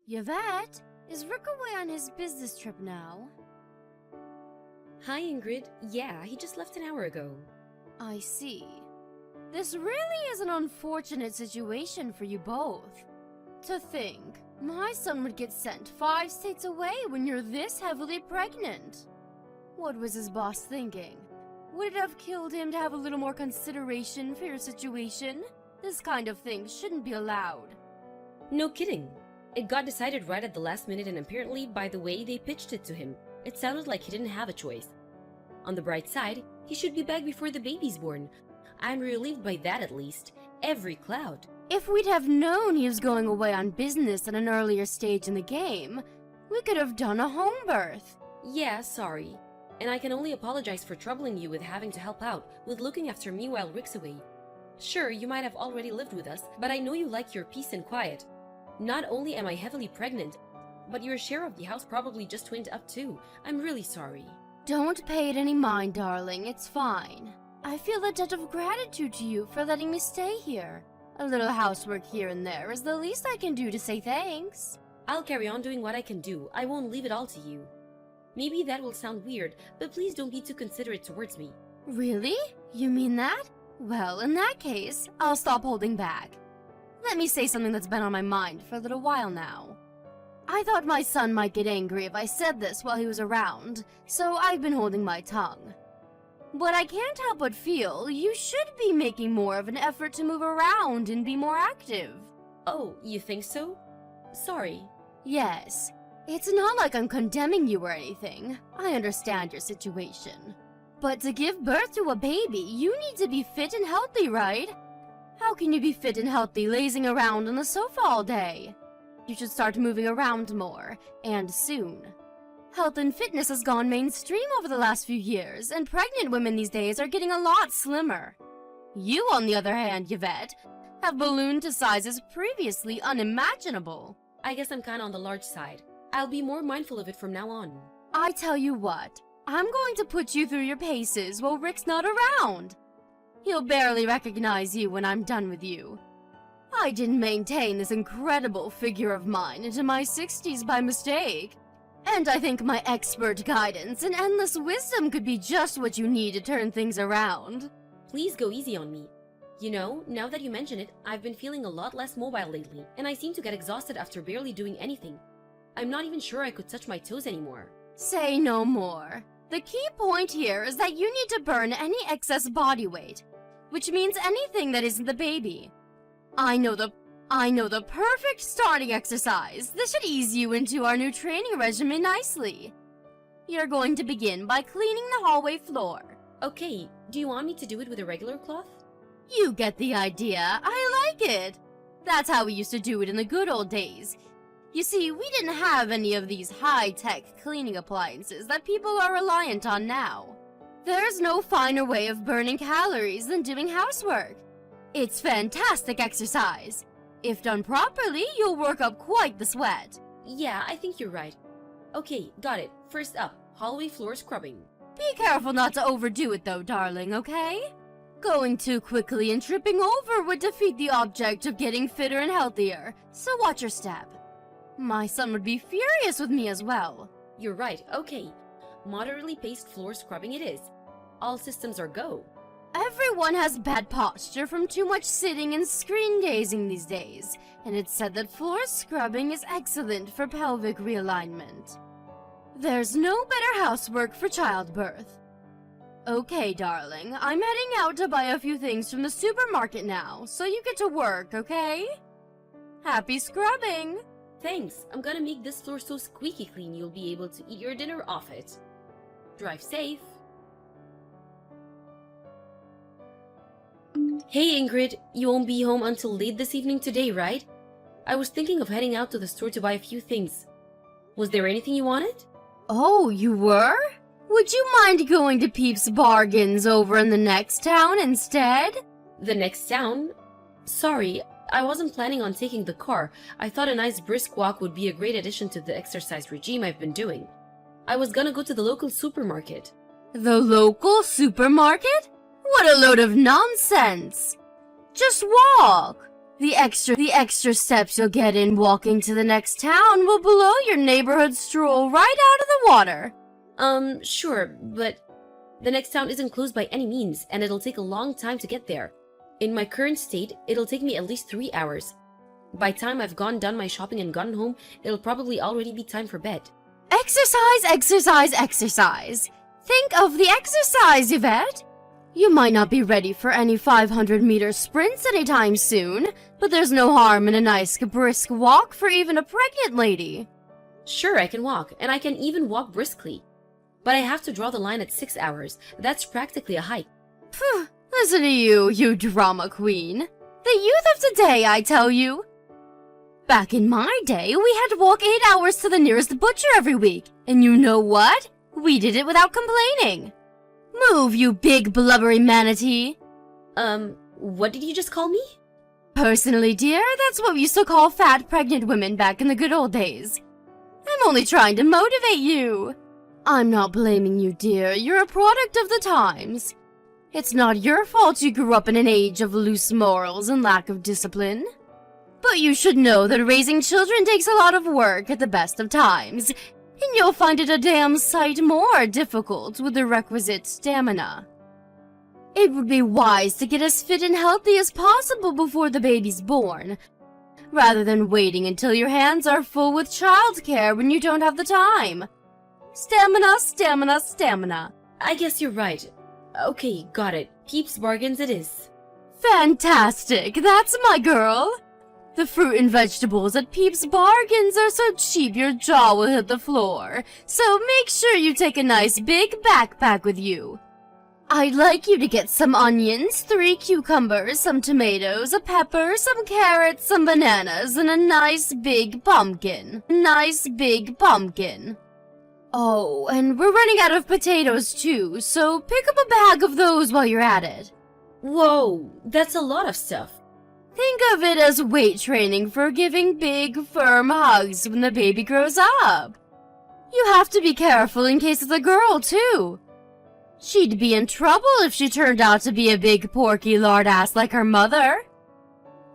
Yvette, is Rick away on his business trip now? Hi, Ingrid. Yeah, he just left an hour ago. I see. This really is an unfortunate situation for you both. To think, my son would get sent 5 states away when you're this heavily pregnant. What was his boss thinking? Would it have killed him to have a little more consideration for your situation? This kind of thing shouldn't be allowed. No kidding. It got decided right at the last minute, and apparently, by the way they pitched it to him, it sounded like he didn't have a choice. On the bright side, he should be back before the baby's born. I'm relieved by that at least. Every cloud. If we'd have known he was going away on business at an earlier stage in the game, we could have done a home birth. Yeah, sorry. And I can only apologize for troubling you with having to help out with looking after me while Rick's away. Sure, you might have already lived with us, but I know you like your peace and quiet. Not only am I heavily pregnant, but your share of the house probably just went up too. I'm really sorry. Don't pay it any mind, darling. It's fine. I feel a debt of gratitude to you for letting me stay here. A little housework here and there is the least I can do to say thanks. I'll carry on doing what I can do. I won't leave it all to you. Maybe that will sound weird, but please don't be too considerate towards me. Really? You mean that? Well, in that case, I'll stop holding back. Let me say something that's been on my mind for a little while now. I thought my son might get angry if I said this while he was around, so I've been holding my tongue. But I can't help but feel you should be making more of an effort to move around and be more active. Oh, you think so? Sorry. Yes. It's not like I'm condemning you or anything. I understand your situation. But to give birth to a baby, you need to be fit and healthy, right? How can you be fit and healthy lazing around on the sofa all day? You should start moving around more, and soon. Health and fitness has gone mainstream over the last few years, and pregnant women these days are getting a lot slimmer. You, on the other hand, Yvette, have ballooned to sizes previously unimaginable. I guess I'm kinda on the large side. I'll be more mindful of it from now on. I tell you what, I'm going to put you through your paces while Rick's not around. He'll barely recognize you when I'm done with you. I didn't maintain this incredible figure of mine into my 60s by mistake. And I think my expert guidance and endless wisdom could be just what you need to turn things around. Please go easy on me. You know, now that you mention it, I've been feeling a lot less mobile lately, and I seem to get exhausted after barely doing anything. I'm not even sure I could touch my toes anymore. Say no more. The key point here is that you need to burn any excess body weight, which means anything that isn't the baby. I know the perfect starting exercise. This should ease you into our new training regimen nicely. You're going to begin by cleaning the hallway floor. Okay, do you want me to do it with a regular cloth? You get the idea. I like it. That's how we used to do it in the good old days. You see, we didn't have any of these high-tech cleaning appliances that people are reliant on now. There's no finer way of burning calories than doing housework. It's fantastic exercise. If done properly, you'll work up quite the sweat. Yeah, I think you're right. Okay, got it. First up, hallway floor scrubbing. Be careful not to overdo it though, darling, okay? Going too quickly and tripping over would defeat the object of getting fitter and healthier, so watch your step. My son would be furious with me as well. You're right, okay. Moderately paced floor scrubbing it is. All systems are go. Everyone has bad posture from too much sitting and screen gazing these days, and it's said that floor scrubbing is excellent for pelvic realignment. There's no better housework for childbirth. Okay, darling, I'm heading out to buy a few things from the supermarket now, so you get to work, okay? Happy scrubbing! Thanks, I'm gonna make this floor so squeaky clean you'll be able to eat your dinner off it. Drive safe. Hey Ingrid, you won't be home until late this evening today, right? I was thinking of heading out to the store to buy a few things. Was there anything you wanted? Oh, you were? Would you mind going to Peeps Bargains over in the next town instead? The next town? Sorry, I wasn't planning on taking the car. I thought a nice brisk walk would be a great addition to the exercise regime I've been doing. I was gonna go to the local supermarket. The local supermarket? What a load of nonsense! Just walk! The extra steps you'll get in walking to the next town will blow your neighborhood stroll right out of the water. Sure, but the next town isn't close by any means, and it'll take a long time to get there. In my current state, it'll take me at least 3 hours. By the time I've done my shopping and gotten home, it'll probably already be time for bed. Exercise, exercise, exercise. Think of the exercise, Yvette. You might not be ready for any 500-meter sprints anytime soon, but there's no harm in a nice brisk walk for even a pregnant lady. Sure, I can walk, and I can even walk briskly. But I have to draw the line at 6 hours. That's practically a hike. Phew, listen to you, you drama queen. The youth of today, I tell you. Back in my day, we had to walk 8 hours to the nearest butcher every week. And you know what? We did it without complaining. Move, you big blubbery manatee. What did you just call me? Personally, dear, that's what we used to call fat pregnant women back in the good old days. I'm only trying to motivate you. I'm not blaming you, dear. You're a product of the times. It's not your fault you grew up in an age of loose morals and lack of discipline. But you should know that raising children takes a lot of work at the best of times, and you'll find it a damn sight more difficult with the requisite stamina. It would be wise to get as fit and healthy as possible before the baby's born, rather than waiting until your hands are full with childcare when you don't have the time. Stamina, stamina, stamina. I guess you're right. Okay, got it. Peeps Bargains it is. Fantastic, that's my girl. The fruit and vegetables at Peeps Bargains are so cheap your jaw will hit the floor, so make sure you take a nice big backpack with you. I'd like you to get some onions, 3 cucumbers, some tomatoes, a pepper, some carrots, some bananas, and a nice big pumpkin. Nice big pumpkin. Oh, and we're running out of potatoes too, so pick up a bag of those while you're at it. Whoa, that's a lot of stuff. Think of it as weight training for giving big, firm hugs when the baby grows up. You have to be careful in case it's a girl, too. She'd be in trouble if she turned out to be a big, porky lard ass like her mother.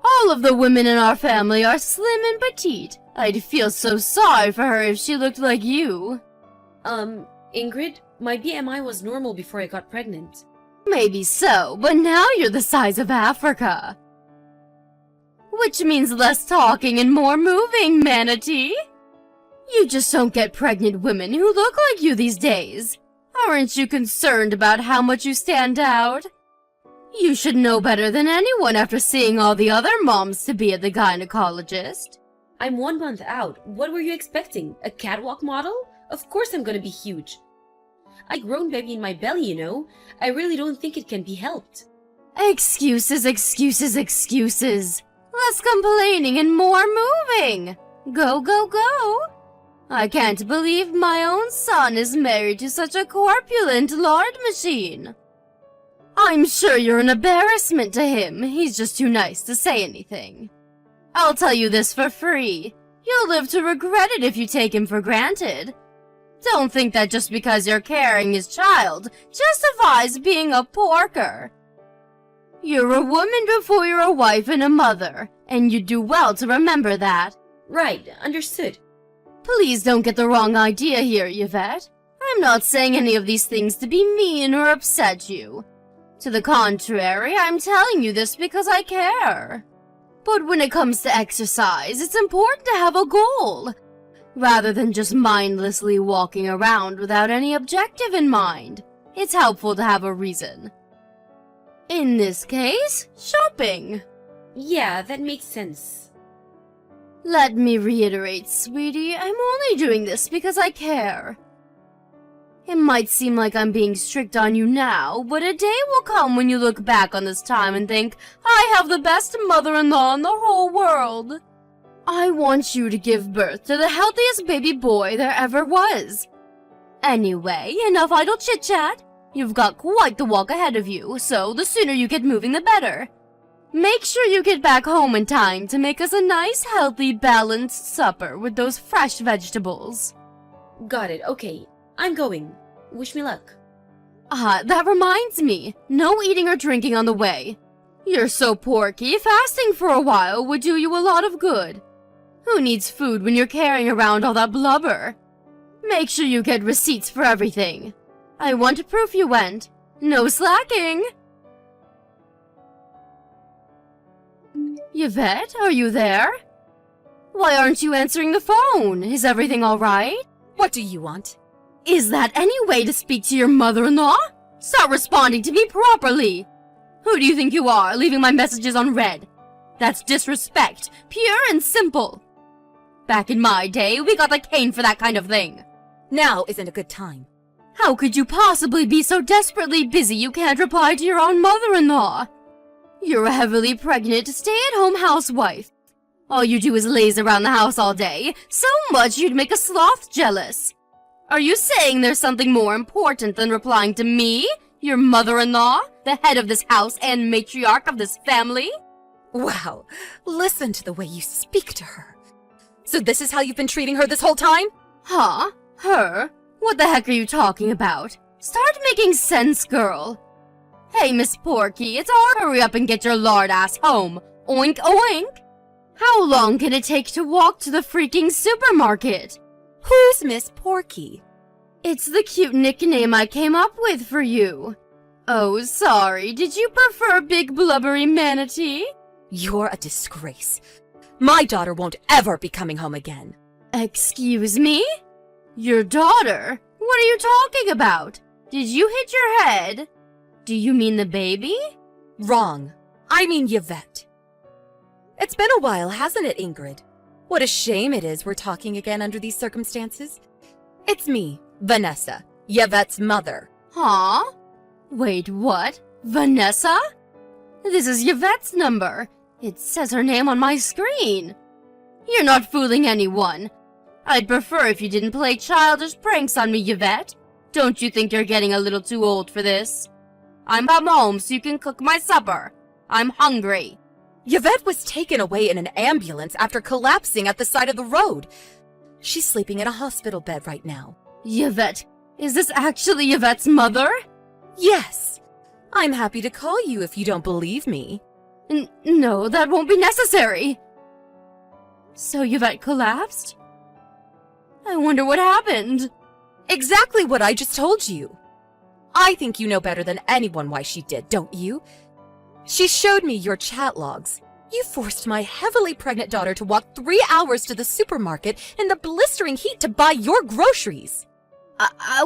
All of the women in our family are slim and petite. I'd feel so sorry for her if she looked like you. Ingrid, my BMI was normal before I got pregnant. Maybe so, but now you're the size of Africa. Which means less talking and more moving, manatee. You just don't get pregnant women who look like you these days. Aren't you concerned about how much you stand out? You should know better than anyone after seeing all the other moms to be at the gynecologist. I'm 1 month out. What were you expecting? A catwalk model? Of course I'm gonna be huge. I grown baby in my belly, you know. I really don't think it can be helped. Excuses, excuses, excuses. Less complaining and more moving. Go, go, go. I can't believe my own son is married to such a corpulent lard machine. I'm sure you're an embarrassment to him. He's just too nice to say anything. I'll tell you this for free. You'll live to regret it if you take him for granted. Don't think that just because you're carrying his child justifies being a porker. You're a woman before you're a wife and a mother, and you do well to remember that. Right, understood. Please don't get the wrong idea here, Yvette. I'm not saying any of these things to be mean or upset you. To the contrary, I'm telling you this because I care. But when it comes to exercise, it's important to have a goal, rather than just mindlessly walking around without any objective in mind. It's helpful to have a reason. In this case, shopping. Yeah, that makes sense. Let me reiterate, sweetie, I'm only doing this because I care. It might seem like I'm being strict on you now, but a day will come when you look back on this time and think, I have the best mother-in-law in the whole world. I want you to give birth to the healthiest baby boy there ever was. Anyway, enough idle chit-chat. You've got quite the walk ahead of you, so the sooner you get moving the better. Make sure you get back home in time to make us a nice, healthy, balanced supper with those fresh vegetables. Got it, okay. I'm going. Wish me luck. Ah, that reminds me. No eating or drinking on the way. You're so porky, fasting for a while would do you a lot of good. Who needs food when you're carrying around all that blubber? Make sure you get receipts for everything. I want proof you went. No slacking. Yvette, are you there? Why aren't you answering the phone? Is everything all right? What do you want? Is that any way to speak to your mother-in-law? Start responding to me properly. Who do you think you are, leaving my messages unread? That's disrespect, pure and simple. Back in my day, we got the cane for that kind of thing. Now isn't a good time. How could you possibly be so desperately busy you can't reply to your own mother-in-law? You're a heavily pregnant, stay-at-home housewife. All you do is laze around the house all day, so much you'd make a sloth jealous. Are you saying there's something more important than replying to me, your mother-in-law, the head of this house and matriarch of this family? Wow, listen to the way you speak to her. So this is how you've been treating her this whole time? Huh? Her? What the heck are you talking about? Start making sense, girl. Hey, Miss Porky, it's our hurry up and get your lard ass home. Oink oink. How long can it take to walk to the freaking supermarket? Who's Miss Porky? It's the cute nickname I came up with for you. Oh, sorry, did you prefer Big Blubbery Manatee? You're a disgrace. My daughter won't ever be coming home again. Excuse me? Your daughter? What are you talking about? Did you hit your head? Do you mean the baby? Wrong. I mean Yvette. It's been a while, hasn't it, Ingrid? What a shame it is we're talking again under these circumstances. It's me, Vanessa, Yvette's mother. Huh? Wait, what? Vanessa? This is Yvette's number. It says her name on my screen. You're not fooling anyone. I'd prefer if you didn't play childish pranks on me, Yvette. Don't you think you're getting a little too old for this? I'm home so you can cook my supper. I'm hungry. Yvette was taken away in an ambulance after collapsing at the side of the road. She's sleeping in a hospital bed right now. Yvette, is this actually Yvette's mother? Yes. I'm happy to call you if you don't believe me. No, that won't be necessary. So Yvette collapsed? I wonder what happened. Exactly what I just told you. I think you know better than anyone why she did, don't you? She showed me your chat logs. You forced my heavily pregnant daughter to walk 3 hours to the supermarket in the blistering heat to buy your groceries.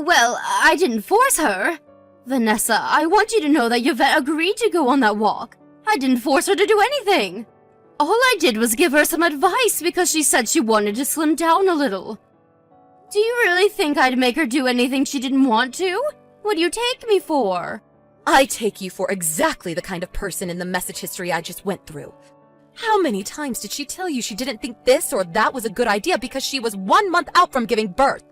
Well, I didn't force her. Vanessa, I want you to know that Yvette agreed to go on that walk. I didn't force her to do anything. All I did was give her some advice because she said she wanted to slim down a little. Do you really think I'd make her do anything she didn't want to? What do you take me for? I take you for exactly the kind of person in the message history I just went through. How many times did she tell you she didn't think this or that was a good idea because she was 1 month out from giving birth?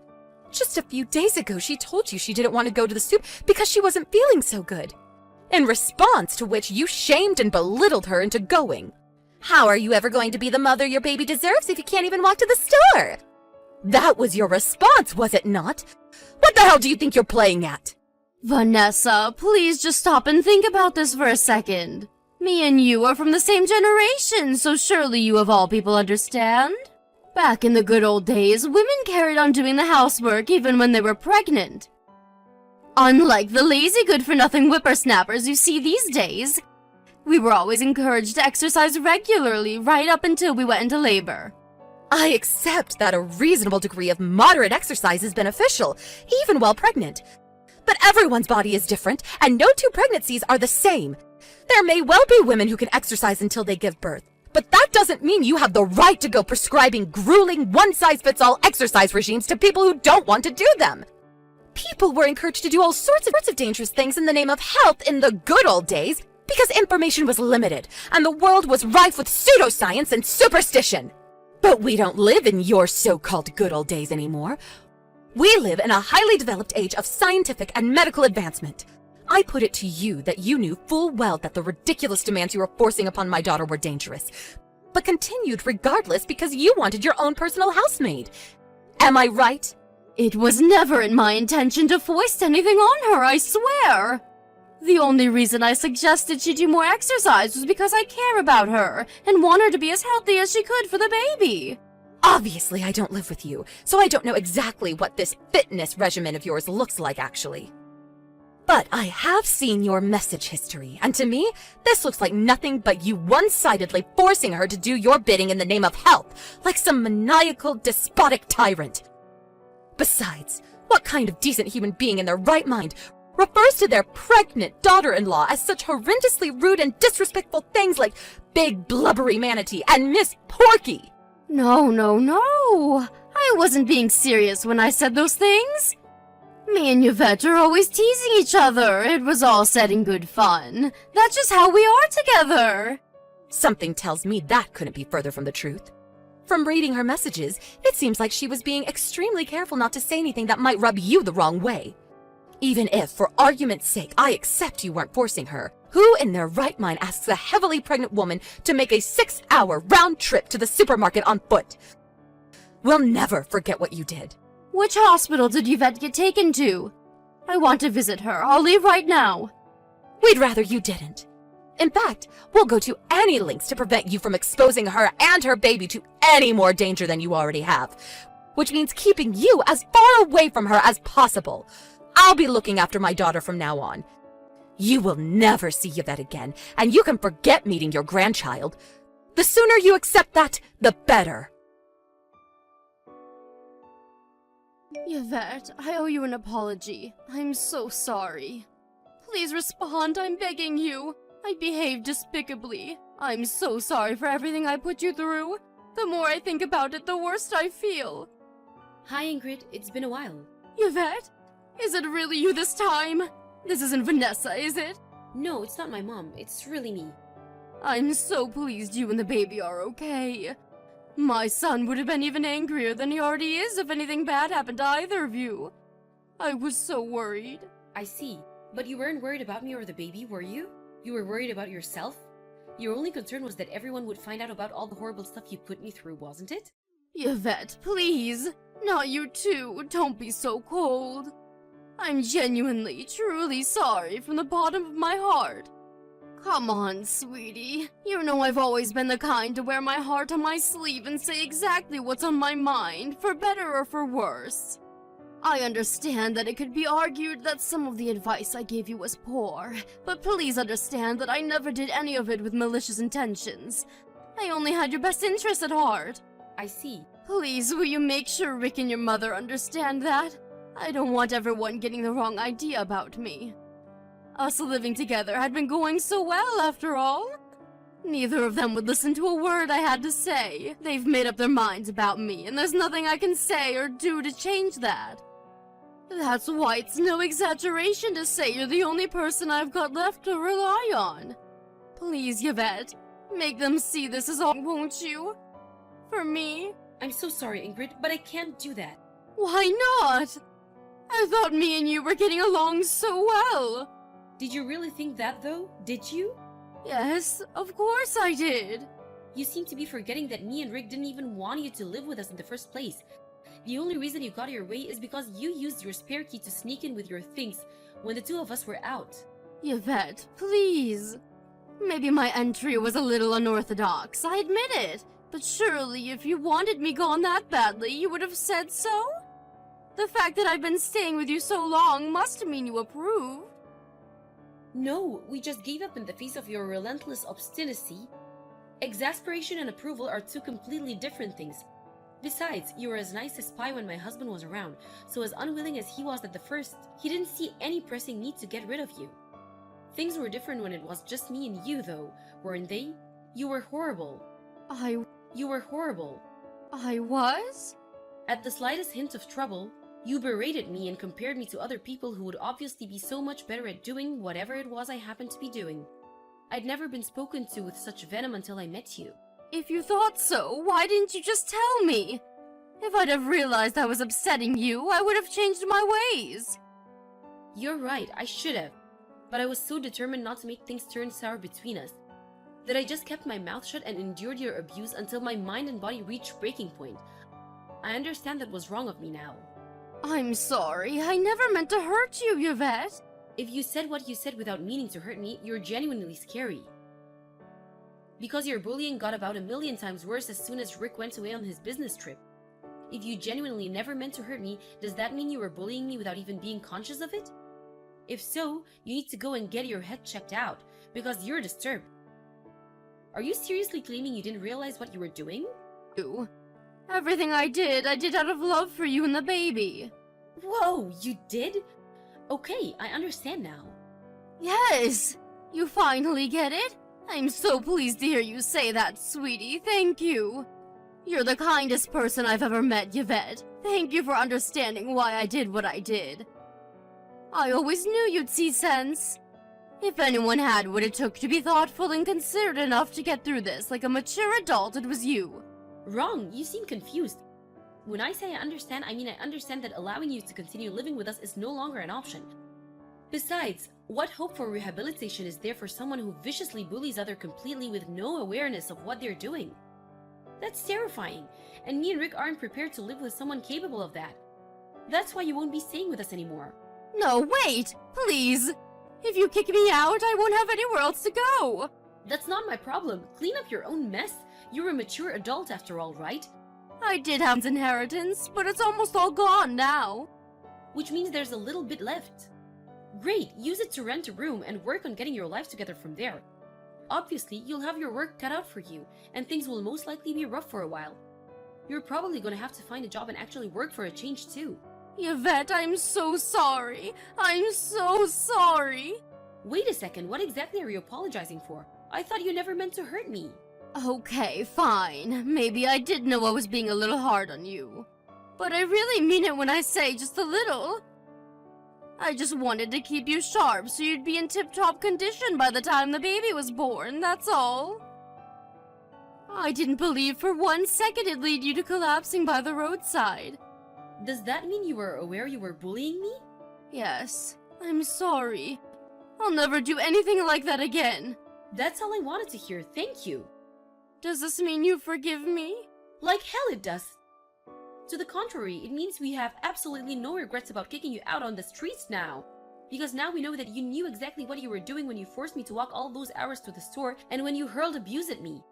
Just a few days ago, she told you she didn't want to go to the soup because she wasn't feeling so good. In response to which you shamed and belittled her into going. How are you ever going to be the mother your baby deserves if you can't even walk to the store? That was your response, was it not? What the hell do you think you're playing at? Vanessa, please just stop and think about this for a second. Me and you are from the same generation, so surely you of all people understand. Back in the good old days, women carried on doing the housework even when they were pregnant. Unlike the lazy good-for-nothing whippersnappers you see these days, we were always encouraged to exercise regularly right up until we went into labor. I accept that a reasonable degree of moderate exercise is beneficial, even while pregnant. But everyone's body is different, and no two pregnancies are the same. There may well be women who can exercise until they give birth, but that doesn't mean you have the right to go prescribing grueling one-size-fits-all exercise regimes to people who don't want to do them. People were encouraged to do all sorts of dangerous things in the name of health in the good old days because information was limited and the world was rife with pseudoscience and superstition. But we don't live in your so-called good old days anymore. We live in a highly developed age of scientific and medical advancement. I put it to you that you knew full well that the ridiculous demands you were forcing upon my daughter were dangerous, but continued regardless because you wanted your own personal housemaid. Am I right? It was never in my intention to foist anything on her, I swear. The only reason I suggested she do more exercise was because I care about her and want her to be as healthy as she could for the baby. Obviously, I don't live with you, so I don't know exactly what this fitness regimen of yours looks like, actually. But I have seen your message history, and to me, this looks like nothing but you one-sidedly forcing her to do your bidding in the name of health, like some maniacal, despotic tyrant. Besides, what kind of decent human being in their right mind refers to their pregnant daughter-in-law as such horrendously rude and disrespectful things like Big Blubbery Manatee and Miss Porky? No. I wasn't being serious when I said those things. Me and Yvette are always teasing each other. It was all said in good fun. That's just how we are together. Something tells me that couldn't be further from the truth. From reading her messages, it seems like she was being extremely careful not to say anything that might rub you the wrong way. Even if, for argument's sake, I accept you weren't forcing her, who in their right mind asks a heavily pregnant woman to make a 6-hour round trip to the supermarket on foot? We'll never forget what you did. Which hospital did Yvette get taken to? I want to visit her. I'll leave right now. We'd rather you didn't. In fact, we'll go to any lengths to prevent you from exposing her and her baby to any more danger than you already have, which means keeping you as far away from her as possible. I'll be looking after my daughter from now on. You will never see Yvette again, and you can forget meeting your grandchild. The sooner you accept that, the better. Yvette, I owe you an apology. I'm so sorry. Please respond, I'm begging you. I behaved despicably. I'm so sorry for everything I put you through. The more I think about it, the worse I feel. Hi, Ingrid. It's been a while. Yvette? Is it really you this time? This isn't Vanessa, is it? No, it's not my mom. It's really me. I'm so pleased you and the baby are okay. My son would have been even angrier than he already is if anything bad happened to either of you. I was so worried. I see. But you weren't worried about me or the baby, were you? You were worried about yourself? Your only concern was that everyone would find out about all the horrible stuff you put me through, wasn't it? Yvette, please. Not you too. Don't be so cold. I'm genuinely, truly sorry from the bottom of my heart. Come on, sweetie. You know I've always been the kind to wear my heart on my sleeve and say exactly what's on my mind, for better or for worse. I understand that it could be argued that some of the advice I gave you was poor, but please understand that I never did any of it with malicious intentions. I only had your best interest at heart. I see. Please, will you make sure Rick and your mother understand that? I don't want everyone getting the wrong idea about me. Us living together had been going so well, after all. Neither of them would listen to a word I had to say. They've made up their minds about me, and there's nothing I can say or do to change that. That's why it's no exaggeration to say you're the only person I've got left to rely on. Please, Yvette, make them see this is all, won't you? For me? I'm so sorry, Ingrid, but I can't do that. Why not? I thought me and you were getting along so well. Did you really think that, though? Did you? Yes, of course I did. You seem to be forgetting that me and Rick didn't even want you to live with us in the first place. The only reason you got your way is because you used your spare key to sneak in with your things when the two of us were out. Yvette, please. Maybe my entry was a little unorthodox, I admit it. But surely if you wanted me gone that badly, you would have said so? The fact that I've been staying with you so long must mean you approved. No, we just gave up in the face of your relentless obstinacy. Exasperation and approval are two completely different things. Besides, you were as nice as pie when my husband was around, so as unwilling as he was at the first, he didn't see any pressing need to get rid of you. Things were different when it was just me and you, though, weren't they? You were horrible. You were horrible. I was? At the slightest hint of trouble, you berated me and compared me to other people who would obviously be so much better at doing whatever it was I happened to be doing. I'd never been spoken to with such venom until I met you. If you thought so, why didn't you just tell me? If I'd have realized I was upsetting you, I would have changed my ways. You're right, I should have. But I was so determined not to make things turn sour between us that I just kept my mouth shut and endured your abuse until my mind and body reached breaking point. I understand that was wrong of me now. I'm sorry, I never meant to hurt you, Yvette. If you said what you said without meaning to hurt me, you're genuinely scary. Because your bullying got about 1,000,000 times worse as soon as Rick went away on his business trip. If you genuinely never meant to hurt me, does that mean you were bullying me without even being conscious of it? If so, you need to go and get your head checked out, because you're disturbed. Are you seriously claiming you didn't realize what you were doing? You. Everything I did out of love for you and the baby. Whoa, you did? Okay, I understand now. Yes! You finally get it? I'm so pleased to hear you say that, sweetie. Thank you. You're the kindest person I've ever met, Yvette. Thank you for understanding why I did what I did. I always knew you'd see sense. If anyone had what it took to be thoughtful and considerate enough to get through this like a mature adult, it was you. Wrong, you seem confused. When I say I understand, I mean I understand that allowing you to continue living with us is no longer an option. Besides, what hope for rehabilitation is there for someone who viciously bullies others completely with no awareness of what they're doing? That's terrifying, and me and Rick aren't prepared to live with someone capable of that. That's why you won't be staying with us anymore. No, wait! Please! If you kick me out, I won't have anywhere else to go! That's not my problem. Clean up your own mess. You're a mature adult after all, right? I did have an inheritance, but it's almost all gone now. Which means there's a little bit left. Great, use it to rent a room and work on getting your life together from there. Obviously, you'll have your work cut out for you, and things will most likely be rough for a while. You're probably gonna have to find a job and actually work for a change too. Yvette, I'm so sorry. I'm so sorry. Wait a second, what exactly are you apologizing for? I thought you never meant to hurt me. Okay, fine. Maybe I did know I was being a little hard on you. But I really mean it when I say just a little. I just wanted to keep you sharp so you'd be in tip-top condition by the time the baby was born, that's all. I didn't believe for 1 second it'd lead you to collapsing by the roadside. Does that mean you were aware you were bullying me? Yes, I'm sorry. I'll never do anything like that again. That's all I wanted to hear, thank you. Does this mean you forgive me? Like hell it does. To the contrary, it means we have absolutely no regrets about kicking you out on the streets now. Because now we know that you knew exactly what you were doing when you forced me to walk all those hours to the store and when you hurled abuse at me.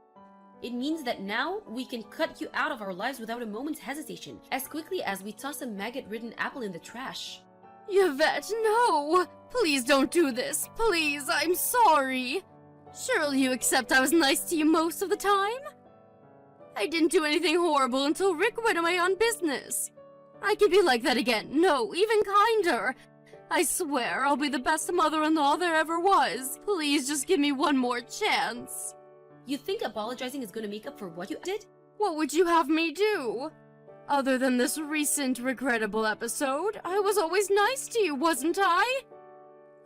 It means that now we can cut you out of our lives without a moment's hesitation, as quickly as we toss a maggot-ridden apple in the trash. Yvette, no! Please don't do this. Please, I'm sorry. Surely you accept I was nice to you most of the time? I didn't do anything horrible until Rick went away on business. I can be like that again. No, even kinder. I swear I'll be the best mother-in-law there ever was. Please just give me one more chance. You think apologizing is going to make up for what you did? What would you have me do? Other than this recent regrettable episode, I was always nice to you, wasn't I?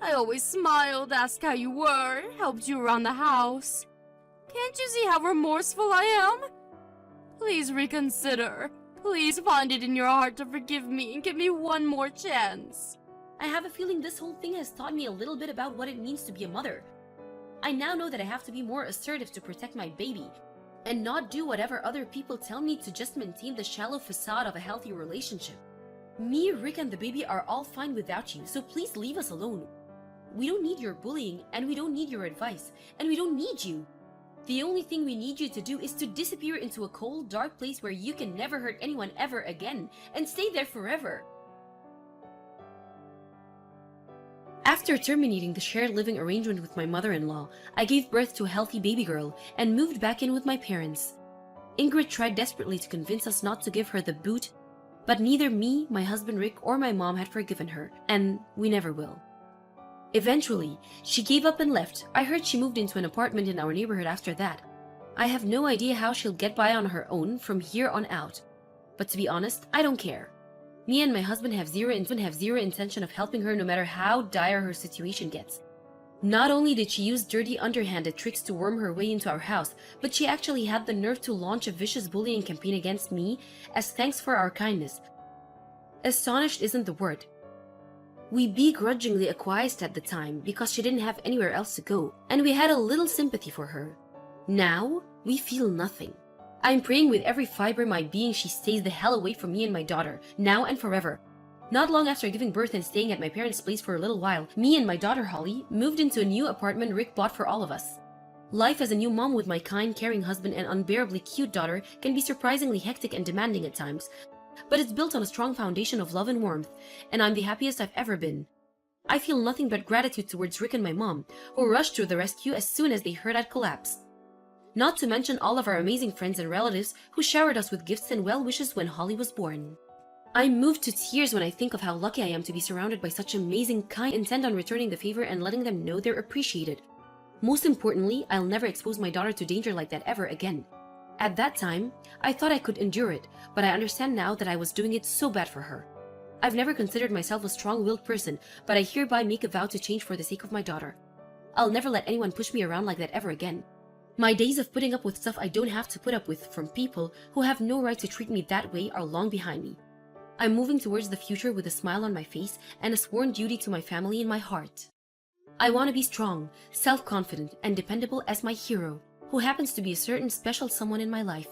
I always smiled, asked how you were, helped you around the house. Can't you see how remorseful I am? Please reconsider. Please find it in your heart to forgive me and give me one more chance. I have a feeling this whole thing has taught me a little bit about what it means to be a mother. I now know that I have to be more assertive to protect my baby, and not do whatever other people tell me to just maintain the shallow facade of a healthy relationship. Me, Rick, and the baby are all fine without you, so please leave us alone. We don't need your bullying, and we don't need your advice, and we don't need you. The only thing we need you to do is to disappear into a cold, dark place where you can never hurt anyone ever again, and stay there forever. After terminating the shared living arrangement with my mother-in-law, I gave birth to a healthy baby girl and moved back in with my parents. Ingrid tried desperately to convince us not to give her the boot, but neither me, my husband Rick, or my mom had forgiven her, and we never will. Eventually, she gave up and left. I heard she moved into an apartment in our neighborhood after that. I have no idea how she'll get by on her own from here on out. But to be honest, I don't care. Me and my husband have zero intention of helping her no matter how dire her situation gets. Not only did she use dirty underhanded tricks to worm her way into our house, but she actually had the nerve to launch a vicious bullying campaign against me as thanks for our kindness. Astonished isn't the word. We begrudgingly acquiesced at the time because she didn't have anywhere else to go, and we had a little sympathy for her. Now, we feel nothing. I'm praying with every fiber of my being she stays the hell away from me and my daughter, now and forever. Not long after giving birth and staying at my parents' place for a little while, me and my daughter Holly moved into a new apartment Rick bought for all of us. Life as a new mom with my kind, caring husband and unbearably cute daughter can be surprisingly hectic and demanding at times, but it's built on a strong foundation of love and warmth, and I'm the happiest I've ever been. I feel nothing but gratitude towards Rick and my mom, who rushed to the rescue as soon as they heard I'd collapsed. Not to mention all of our amazing friends and relatives who showered us with gifts and well wishes when Holly was born. I'm moved to tears when I think of how lucky I am to be surrounded by such amazing, kind, intent on returning the favor and letting them know they're appreciated. Most importantly, I'll never expose my daughter to danger like that ever again. At that time, I thought I could endure it, but I understand now that I was doing it so bad for her. I've never considered myself a strong-willed person, but I hereby make a vow to change for the sake of my daughter. I'll never let anyone push me around like that ever again. My days of putting up with stuff I don't have to put up with from people who have no right to treat me that way are long behind me. I'm moving towards the future with a smile on my face and a sworn duty to my family in my heart. I want to be strong, self-confident, and dependable as my hero, who happens to be a certain special someone in my life.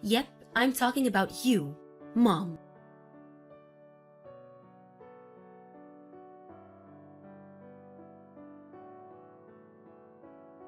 Yep, I'm talking about you, Mom.